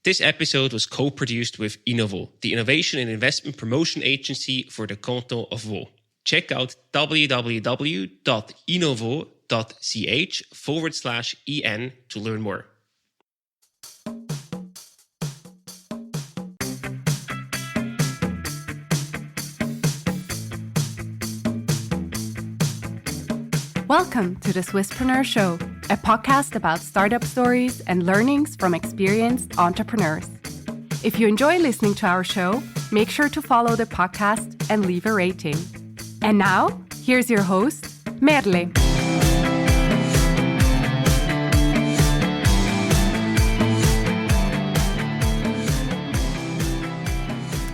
This episode was co-produced with Innovo, the innovation and investment promotion agency for the canton of Vaud. Check out www.innovo.ch/en to learn more. Welcome to the Swisspreneur Show, a podcast about startup stories and learnings from experienced entrepreneurs. If you enjoy listening to our show, make sure to follow the podcast and leave a rating. And now, here's your host, Merle.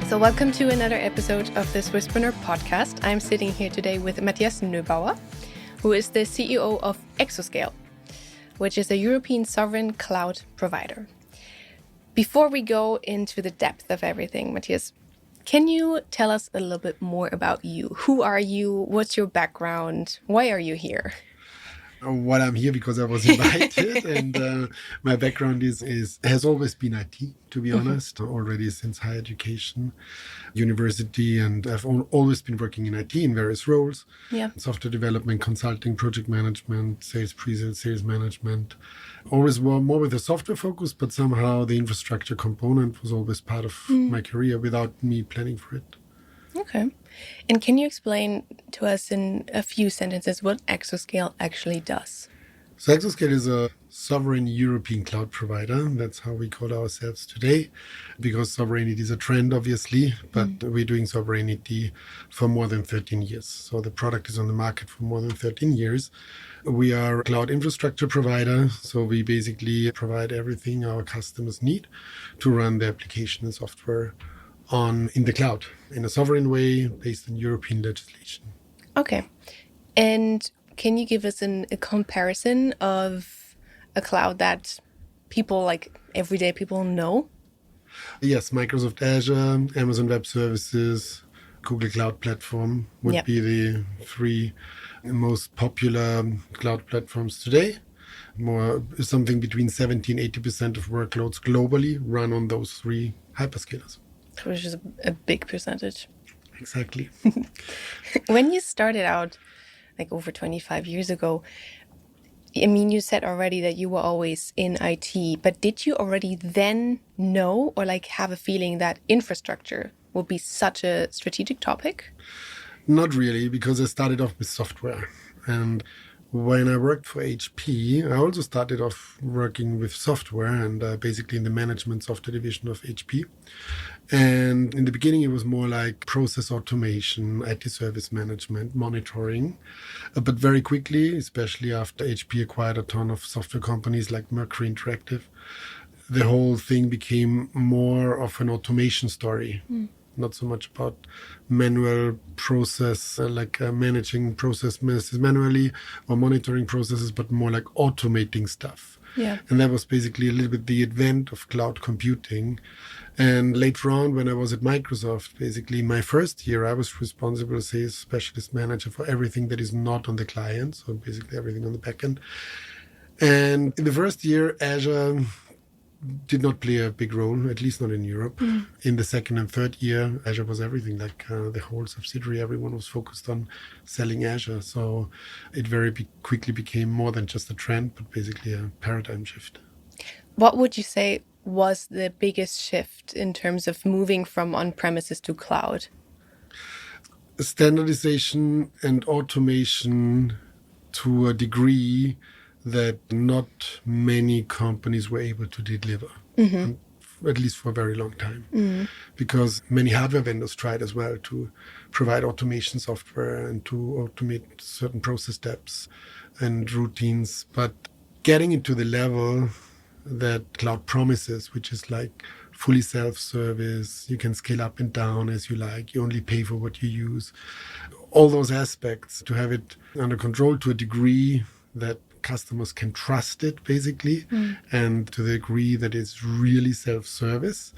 So welcome to another episode of the Swisspreneur podcast. I'm sitting here today with Mathias Nöbauer, who is the CEO of Exoscale, which is a European sovereign cloud provider. Before we go into the depth of everything, Mathias, can you tell us a little bit more about you? Who are you? What's your background? Why are you here? Well, I'm here because I was invited, and my background has always been IT, to be honest, already since higher education, university, and I've always been working in IT in various roles. Yeah. Software development, consulting, project management, sales pre-sales, sales management. Always more with a software focus, but somehow the infrastructure component was always part of my career without me planning for it. Okay. And can you explain to us in a few sentences what Exoscale actually does? So Exoscale is a sovereign European cloud provider. That's how we call ourselves today, because sovereignty is a trend, obviously, but we're doing sovereignty for more than 13 years. So the product is on the market for more than 13 years. We are a cloud infrastructure provider, so we basically provide everything our customers need to run their application and software in the cloud in a sovereign way based on European legislation. Okay. And can you give us a comparison of a cloud that people, like everyday people, know? Yes, Microsoft Azure, Amazon Web Services, Google Cloud Platform would be the three most popular cloud platforms today. Something between 70 and 80% of workloads globally run on those three hyperscalers. Which is a big percentage. Exactly. When you started out, like over 25 years ago, I mean, you said already that you were always in IT, but did you already then know or like have a feeling that infrastructure would be such a strategic topic? Not really, because I started off with software. And when I worked for HP, I also started off working with software and basically in the management software division of HP. And in the beginning, it was more like process automation, IT service management, monitoring. But very quickly, especially after HP acquired a ton of software companies like Mercury Interactive, the whole thing became more of an automation story. Not so much about manual process, managing processes manually or monitoring processes, but more like automating stuff. Yeah. And that was basically a little bit the advent of cloud computing. And later on, when I was at Microsoft, basically my first year, I was responsible as a specialist manager for everything that is not on the client. So basically everything on the back end. And in the first year, Azure did not play a big role, at least not in Europe. In the second and third year, Azure was everything, the whole subsidiary, everyone was focused on selling Azure. So it very quickly became more than just a trend, but basically a paradigm shift. What would you say was the biggest shift in terms of moving from on-premises to cloud? Standardization and automation to a degree that not many companies were able to deliver, at least for a very long time. Because many hardware vendors tried as well to provide automation software and to automate certain process steps and routines. But getting into the level that cloud promises, which is like fully self-service, you can scale up and down as you like, you only pay for what you use. All those aspects, to have it under control to a degree that customers can trust it, basically, and to the degree that it's really self-service,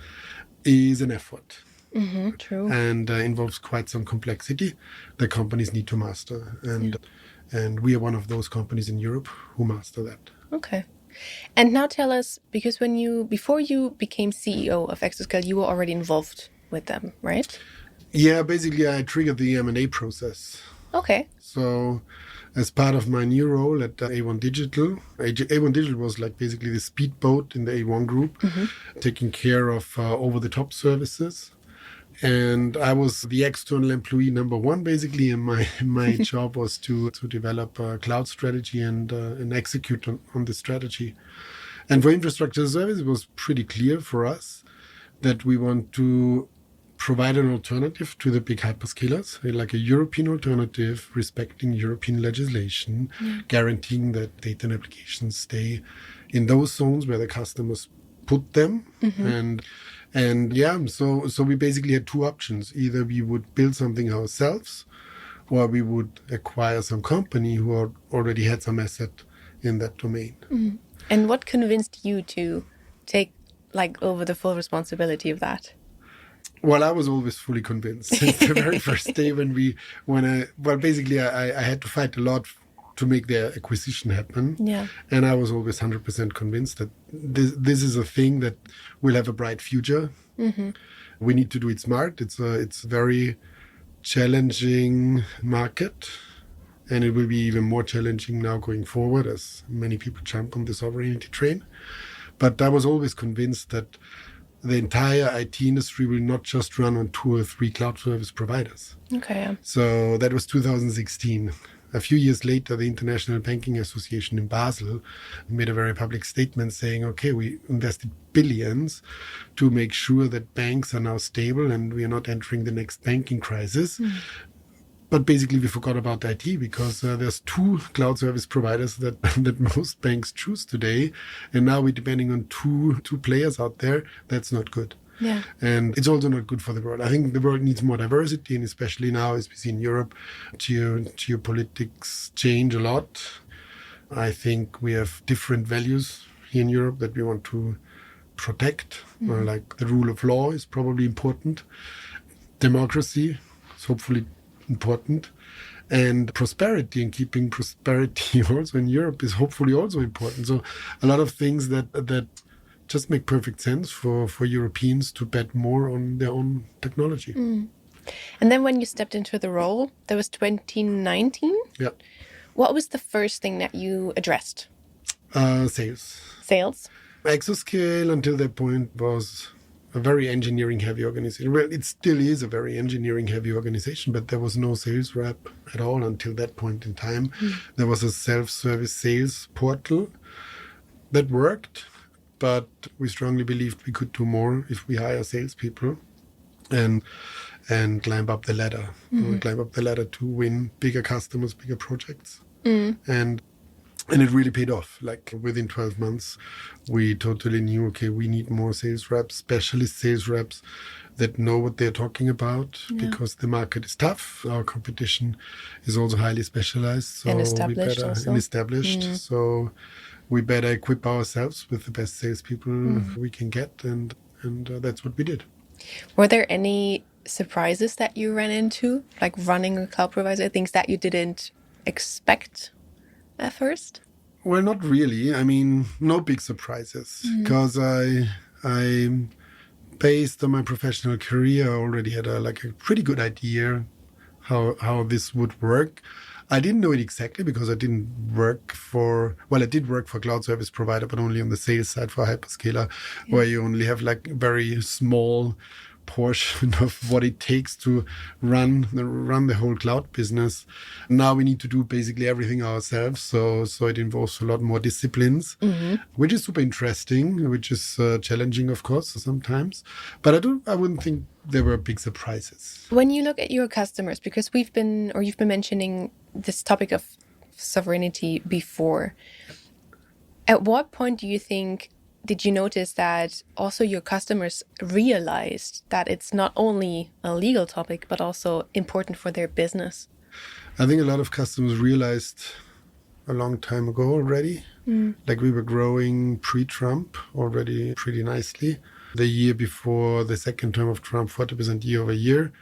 is an effort. True. And involves quite some complexity that companies need to master. And we are one of those companies in Europe who master that. Okay. And now tell us, because before you became CEO of Exoscale, you were already involved with them, right? Yeah, basically I triggered the M&A process. Okay. So as part of my new role at A1 Digital, A1 Digital was like basically the speedboat in the A1 group, taking care of over-the-top services. And I was the external employee number one, basically, and my job was to develop a cloud strategy and execute on the strategy. And for infrastructure as a service, it was pretty clear for us that we want to provide an alternative to the big hyperscalers, like a European alternative, respecting European legislation, guaranteeing that data and applications stay in those zones where the customers put them. And yeah, so we basically had two options. Either we would build something ourselves, or we would acquire some company who already had some asset in that domain. And what convinced you to take over the full responsibility of that? Well, I was always fully convinced since the very first day I had to fight a lot to make the acquisition happen. Yeah. And I was always 100% convinced that this is a thing that will have a bright future. We need to do it smart. It's a very challenging market, and it will be even more challenging now going forward as many people jump on the sovereignty train. But I was always convinced that the entire IT industry will not just run on 2 or 3 cloud service providers. Okay. Yeah. So that was 2016. A few years later, the International Banking Association in Basel made a very public statement saying, okay, we invested billions to make sure that banks are now stable and we are not entering the next banking crisis. But basically, we forgot about IT because there's 2 cloud service providers that most banks choose today. And now we're depending on two players out there. That's not good. Yeah. And it's also not good for the world. I think the world needs more diversity, and especially now, as we see in Europe, geopolitics change a lot. I think we have different values here in Europe that we want to protect. Like the rule of law is probably important. Democracy is hopefully important. And prosperity, and keeping prosperity also in Europe is hopefully also important. So a lot of things that just make perfect sense for Europeans to bet more on their own technology. And then when you stepped into the role, that was 2019? Yeah. What was the first thing that you addressed? Sales. Sales? Exoscale until that point was a very engineering-heavy organization. Well, it still is a very engineering-heavy organization, but there was no sales rep at all until that point in time. There was a self-service sales portal that worked, but we strongly believed we could do more if we hire salespeople and climb up the ladder. Climb up the ladder to win bigger customers, bigger projects. And it really paid off. Like within 12 months, we totally knew, okay, we need more sales reps, specialist sales reps that know what they're talking about because the market is tough. Our competition is also highly specialized. So and established So we better equip ourselves with the best salespeople we can get. And that's what we did. Were there any surprises that you ran into, like running a cloud provider, things that you didn't expect at first? Well, not really. I mean, no big surprises because I based on my professional career, I already had a pretty good idea how this would work. I didn't know it exactly because I didn't work for, I did work for a cloud service provider, but only on the sales side for a hyperscaler, where you only have very small portion of what it takes to run the whole cloud business. Now we need to do basically everything ourselves, so it involves a lot more disciplines, which is super interesting, which is challenging, of course, sometimes. But I wouldn't think there were big surprises. When you look at your customers, because you've been mentioning this topic of sovereignty before, at what point do you think did you notice that also your customers realized that it's not only a legal topic, but also important for their business? I think a lot of customers realized a long time ago already. Like we were growing pre-Trump already pretty nicely. The year before the second term of Trump, 40% year over year.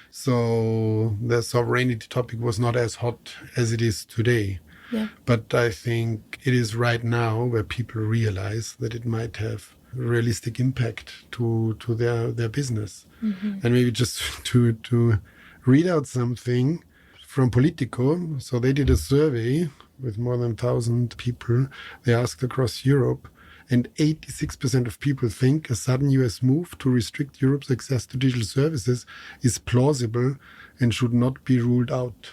So the sovereignty topic was not as hot as it is today. Yeah. But I think it is right now where people realize that it might have realistic impact to their business. And maybe just to read out something from Politico. So they did a survey with more than 1,000 people. They asked across Europe, and 86% of people think a sudden US move to restrict Europe's access to digital services is plausible and should not be ruled out.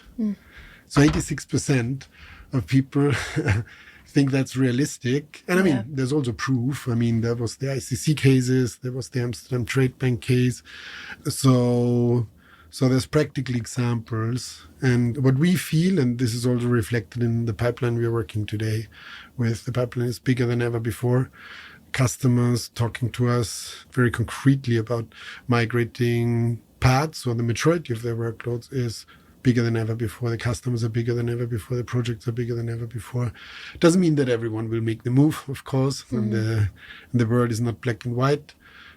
So 86% of people think that's realistic. And I mean, there's also proof. I mean, there was the ICC cases, there was the Amsterdam Trade Bank case. So there's practical examples. And what we feel, and this is also reflected in the pipeline we are working today with, the pipeline is bigger than ever before. Customers talking to us very concretely about migrating parts or the majority of their workloads is bigger than ever before. The customers are bigger than ever before. The projects are bigger than ever before. Doesn't mean that everyone will make the move, of course, and the world is not black and white.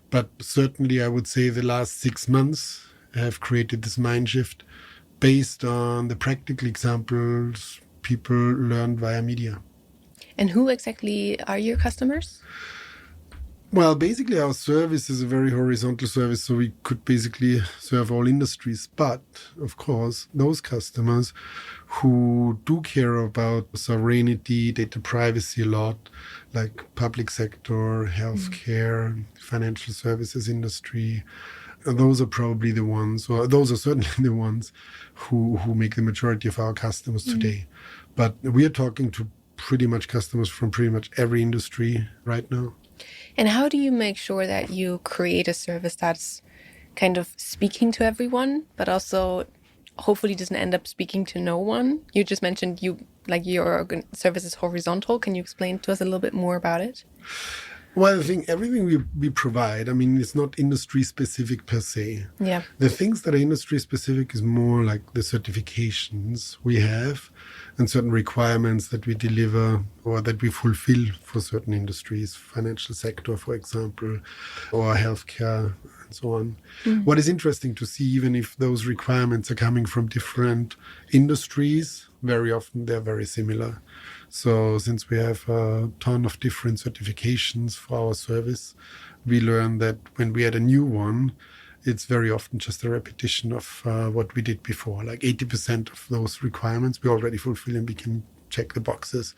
But certainly I would say the last 6 months have created this mind shift based on the practical examples people learned via media. And who exactly are your customers? Well, basically our service is a very horizontal service, so we could basically serve all industries. But, of course, those customers who do care about sovereignty, data privacy a lot, like public sector, healthcare, financial services industry, those are probably the ones, or those are certainly the ones who make the majority of our customers today. But we are talking to pretty much customers from pretty much every industry right now. And how do you make sure that you create a service that's kind of speaking to everyone, but also hopefully doesn't end up speaking to no one? You just mentioned your service is horizontal. Can you explain to us a little bit more about it? Well, I think everything we provide, I mean, it's not industry specific per se. Yeah. The things that are industry specific is more like the certifications we have and certain requirements that we deliver or that we fulfill for certain industries, financial sector, for example, or healthcare and so on. What is interesting to see, even if those requirements are coming from different industries, very often they're very similar. So since we have a ton of different certifications for our service, we learn that when we add a new one, it's very often just a repetition of what we did before. Like 80% of those requirements we already fulfill, and we can check the boxes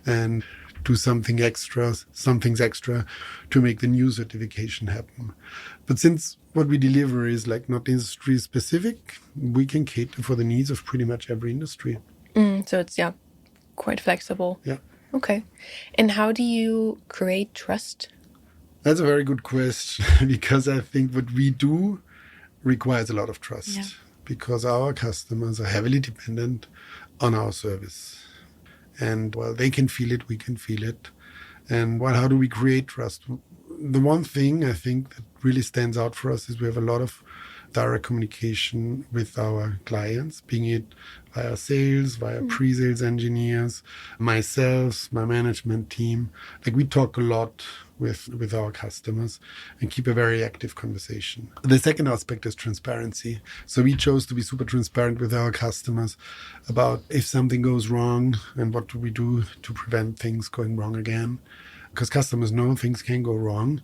and do something extra to make the new certification happen. But since what we deliver is like not industry specific, we can cater for the needs of pretty much every industry. So it's, quite flexible. Yeah. Okay. And how do you create trust? That's a very good question because I think what we do requires a lot of trust because our customers are heavily dependent on our service. And well, they can feel it, we can feel it. And well, how do we create trust? The one thing I think that really stands out for us is we have a lot of direct communication with our clients, being it via sales, via pre-sales engineers, myself, my management team. Like we talk a lot with our customers and keep a very active conversation. The second aspect is transparency. So we chose to be super transparent with our customers about if something goes wrong and what do we do to prevent things going wrong again. Because customers know things can go wrong.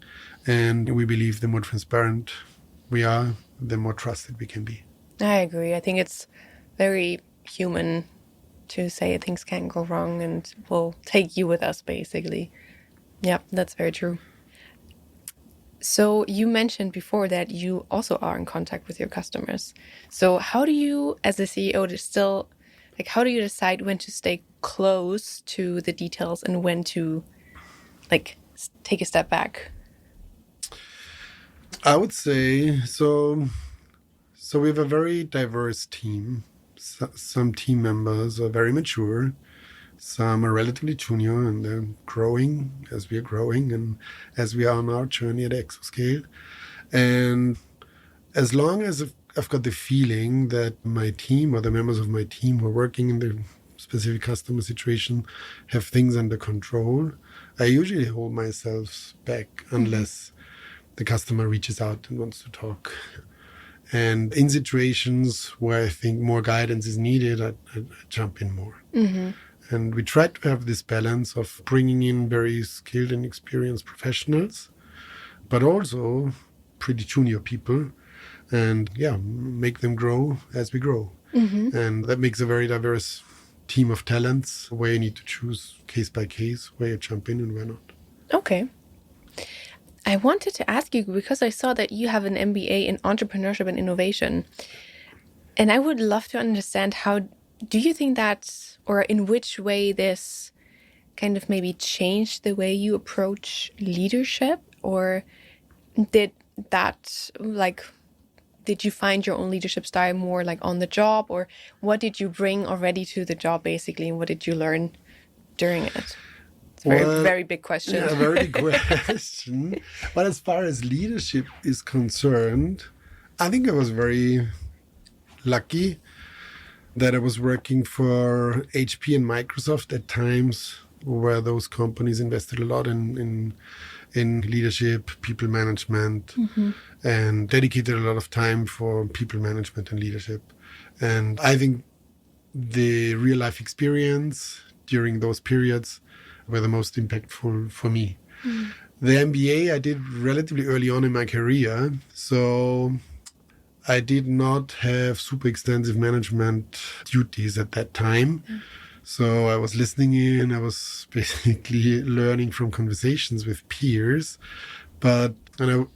And we believe the more transparent we are, the more trusted we can be. I agree. I think it's very human to say things can go wrong and we'll take you with us, basically. Yeah, that's very true. So you mentioned before that you also are in contact with your customers. So how do you, as a CEO, how do you decide when to stay close to the details and when to, take a step back? I would say so we have a very diverse team. Some team members are very mature. Some are relatively junior and they're growing as we are growing and as we are on our journey at Exoscale. And as long as I've got the feeling that my team or the members of my team who are working in the specific customer situation have things under control, I usually hold myself back unless the customer reaches out and wants to talk. And in situations where I think more guidance is needed, I jump in more. And we tried to have this balance of bringing in very skilled and experienced professionals, but also pretty junior people, and make them grow as we grow. And that makes a very diverse team of talents where you need to choose case by case where you jump in and where not. Okay. I wanted to ask you, because I saw that you have an MBA in entrepreneurship and innovation, and I would love to understand, how do you think that, or in which way this kind of maybe changed the way you approach leadership? Or did you find your own leadership style more like on the job, or what did you bring already to the job basically, and what did you learn during it? It's a very big question. Yeah, a very big question. But as far as leadership is concerned, I think I was very lucky that I was working for HP and Microsoft at times where those companies invested a lot in leadership, people management, and dedicated a lot of time for people management and leadership. And I think the real life experience during those periods were the most impactful for me. The MBA I did relatively early on in my career, so I did not have super extensive management duties at that time. So I was listening in, I was basically learning from conversations with peers. And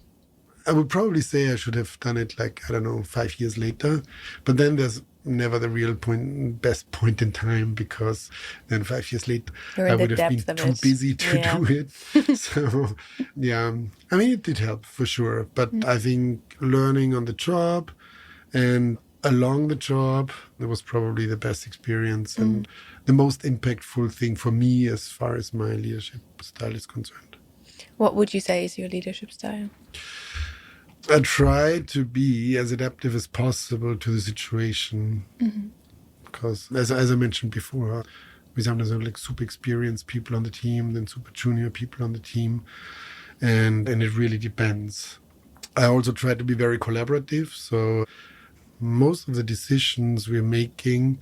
I would probably say I should have done it 5 years later. But then there's never the real best point in time, because then 5 years later I would have been too busy to do it. So, I mean, it did help for sure. But I think learning on the job and along the job, that was probably the best experience and the most impactful thing for me as far as my leadership style is concerned. What would you say is your leadership style? I try to be as adaptive as possible to the situation, because as I mentioned before, we sometimes have super experienced people on the team, then super junior people on the team, and it really depends. I also try to be very collaborative, so most of the decisions we're making,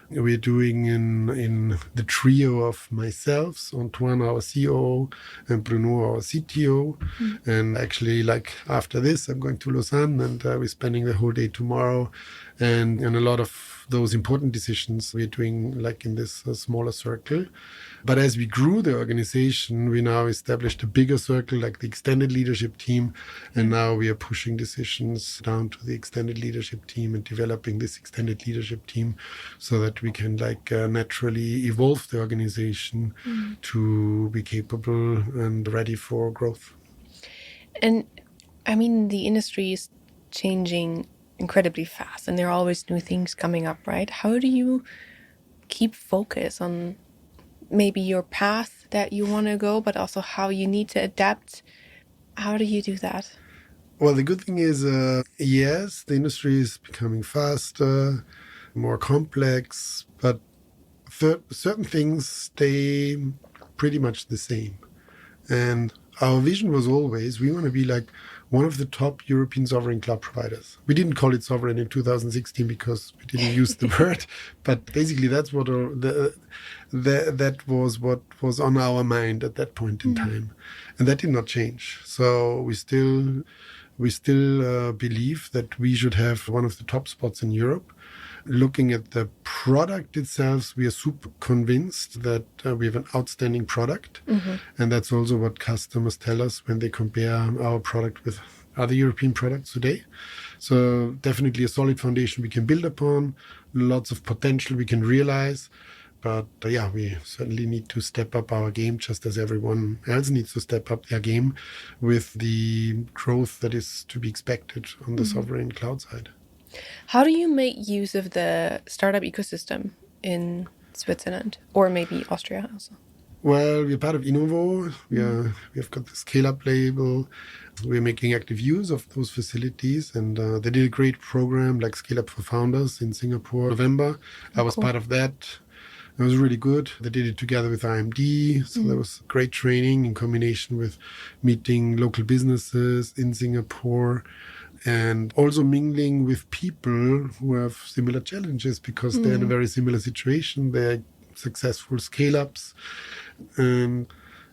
we're doing in the trio of myself, Antoine, our COO, and Bruno, our CTO. And actually, after this, I'm going to Lausanne, and we're spending the whole day tomorrow. And a lot of those important decisions we're doing in this smaller circle. But as we grew the organization, we now established a bigger circle, like the extended leadership team. And now we are pushing decisions down to the extended leadership team and developing this extended leadership team so that we can naturally evolve the organization to be capable and ready for growth. And I mean, the industry is changing incredibly fast, and there are always new things coming up, right? How do you keep focus on maybe your path that you want to go, but also how you need to adapt? How do you do that? Well, the good thing is, yes, the industry is becoming faster, more complex, but certain things stay pretty much the same. And our vision was always, we want to be one of the top European sovereign cloud providers. We didn't call it sovereign in 2016 because we didn't use the word, but basically that's what that was what was on our mind at that point in time, and that did not change. So we still believe that we should have one of the top spots in Europe. Looking at the product itself, we are super convinced that we have an outstanding product. And that's also what customers tell us when they compare our product with other European products today. So definitely a solid foundation we can build upon, lots of potential we can realize. But we certainly need to step up our game, just as everyone else needs to step up their game with the growth that is to be expected on the sovereign cloud side. Have you make use of the startup ecosystem in Switzerland, or maybe Austria also? Well, we're part of Innovo. We've got the scale-up label. We're making active use of those facilities. And they did a great program like Scale Up for Founders in Singapore, November. I was part of that. It was really good. They did it together with IMD. So there was great training in combination with meeting local businesses in Singapore, and also mingling with people who have similar challenges because they're in a very similar situation. They're successful scale-ups. And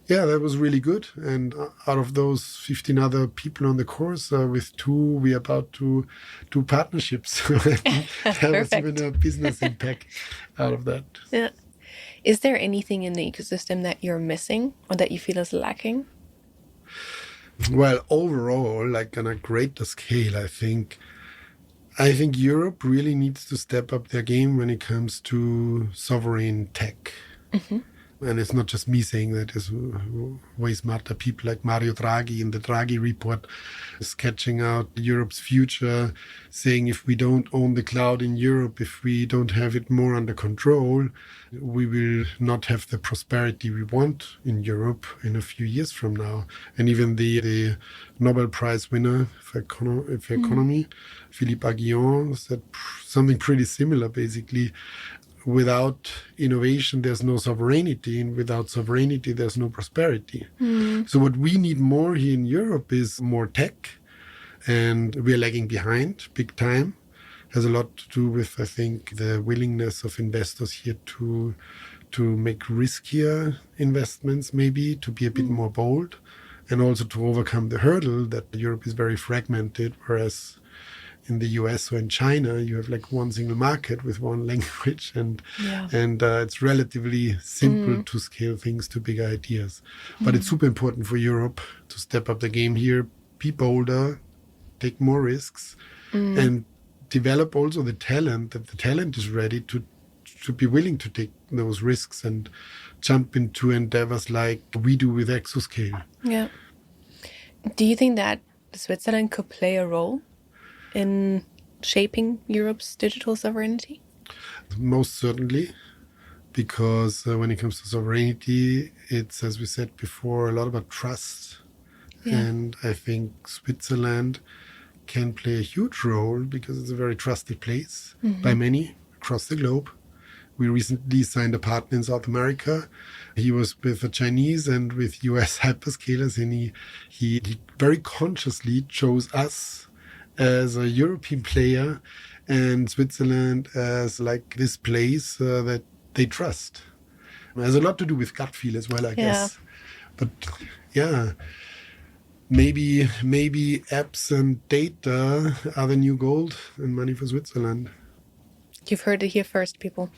yeah, that was really good. And out of those 15 other people on the course, with 2, we are about to do partnerships. There was even a business impact out of that. Yeah. Is there anything in the ecosystem that you're missing or that you feel is lacking? Well, overall, like on a greater scale, I think Europe really needs to step up their game when it comes to sovereign tech. Mm-hmm. And it's not just me saying that, it's way smarter people like Mario Draghi in the Draghi report sketching out Europe's future, saying if we don't own the cloud in Europe, if we don't have it more under control, we will not have the prosperity we want in Europe in a few years from now. And even the Nobel Prize winner for economy, Philippe Aghion, said something pretty similar, basically. Without innovation, there's no sovereignty, and without sovereignty, there's no prosperity. So what we need more here in Europe is more tech, and we're lagging behind big time. Has a lot to do with, I think, the willingness of investors here to make riskier investments, maybe, to be a bit more bold, and also to overcome the hurdle that Europe is very fragmented, whereas in the US or in China, you have like one single market with one language, and it's relatively simple to scale things to big ideas. But it's super important for Europe to step up the game here, be bolder, take more risks, and develop also the talent, that the talent is ready to be willing to take those risks and jump into endeavors like we do with Exoscale. Yeah. Do you think that Switzerland could play a role in shaping Europe's digital sovereignty? Most certainly, because when it comes to sovereignty, it's, as we said before, a lot about trust. Yeah. And I think Switzerland can play a huge role because it's a very trusted place by many across the globe. We recently signed a partner in South America. He was with the Chinese and with US hyperscalers, and he very consciously chose us as a European player and Switzerland as like this place that they trust. It has a lot to do with gut feel as well, I guess. But yeah, maybe apps and data are the new gold and money for Switzerland. You've heard it here first, people.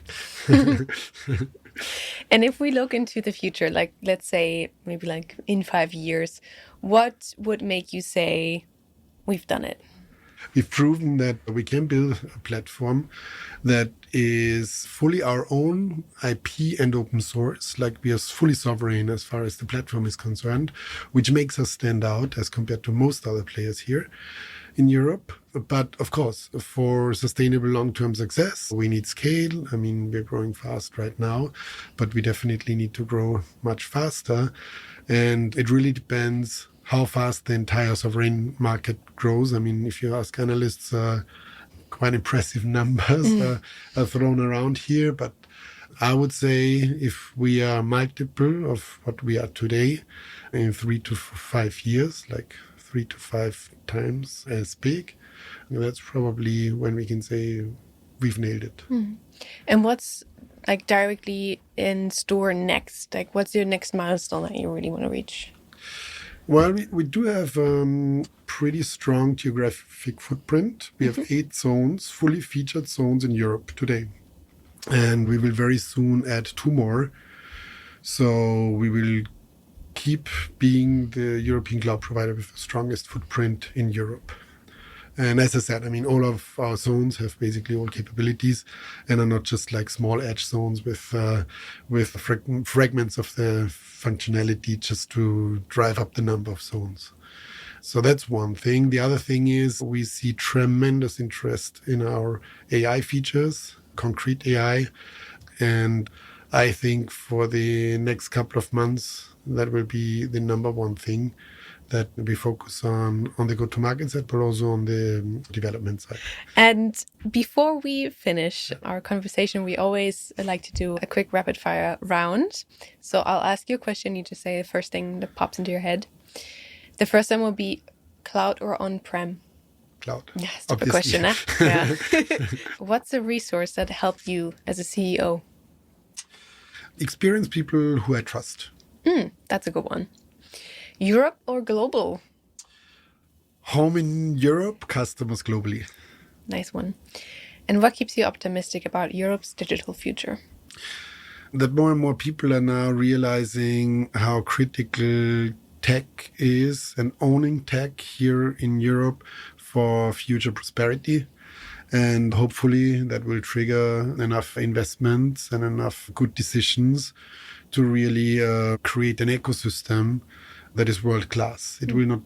And if we look into the future, like let's say maybe like in 5 years, what would make you say we've done it? We've proven that we can build a platform that is fully our own IP and open source, like we are fully sovereign as far as the platform is concerned, which makes us stand out as compared to most other players here in Europe. But of course, for sustainable long-term success, we need scale. I mean, we're growing fast right now, but we definitely need to grow much faster. And it really depends how fast the entire sovereign market grows. I mean, if you ask analysts, quite impressive numbers are thrown around here. But I would say if we are multiple of what we are today in 3 to 5 years, like 3 to 5 times as big, that's probably when we can say we've nailed it. And what's like directly in store next? Like what's your next milestone that you really want to reach? Well, we do have pretty strong geographic footprint. We have 8 zones, fully featured zones in Europe today. And we will very soon add 2 more. So we will keep being the European cloud provider with the strongest footprint in Europe. And as I said, I mean, all of our zones have basically all capabilities and are not just like small edge zones with fragments of the functionality just to drive up the number of zones. So that's one thing. The other thing is we see tremendous interest in our AI features, concrete AI. And I think for the next couple of months, that will be the number one thing that we focus on the go-to-market side, but also on the development side. And before we finish our conversation, we always like to do a quick rapid-fire round. So I'll ask you a question. You just say the first thing that pops into your head. The first one will be cloud or on-prem? Cloud. Yeah, stupid question, huh? Yeah. What's a resource that helped you as a CEO? experienced people who I trust. That's a good one. Europe or global? Home in Europe, customers globally. Nice one. And what keeps you optimistic about Europe's digital future? That more and more people are now realizing how critical tech is and owning tech here in Europe for future prosperity. And hopefully that will trigger enough investments and enough good decisions to really create an ecosystem that is world class. It will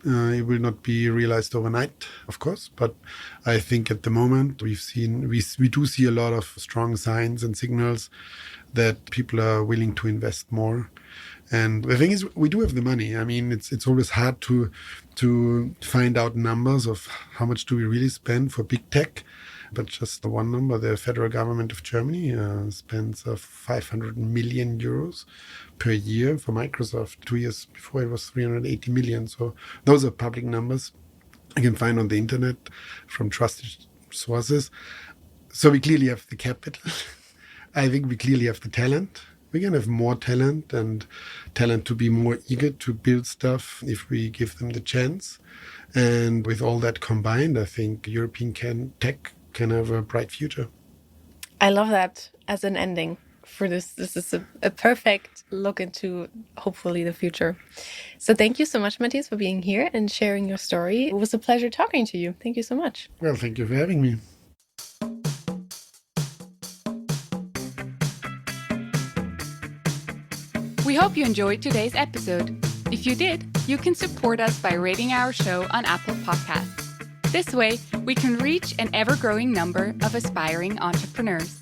not be realized overnight, of course, but I think at the moment we do see a lot of strong signs and signals that people are willing to invest more. And the thing is, we do have the money. I mean, it's always hard to find out numbers of how much do we really spend for big tech. But just the one number, the federal government of Germany spends 500 million euros per year for Microsoft. 2 years before it was 380 million. So those are public numbers you can find on the internet from trusted sources. So we clearly have the capital. I think we clearly have the talent. We can have more talent and talent to be more eager to build stuff if we give them the chance. And with all that combined, I think European tech can have a bright future. I love that as an ending for this. This is a perfect look into, hopefully, the future. So thank you so much, Mathias, for being here and sharing your story. It was a pleasure talking to you. Thank you so much. Well, thank you for having me. We hope you enjoyed today's episode. If you did, you can support us by rating our show on Apple Podcasts. This way, we can reach an ever-growing number of aspiring entrepreneurs.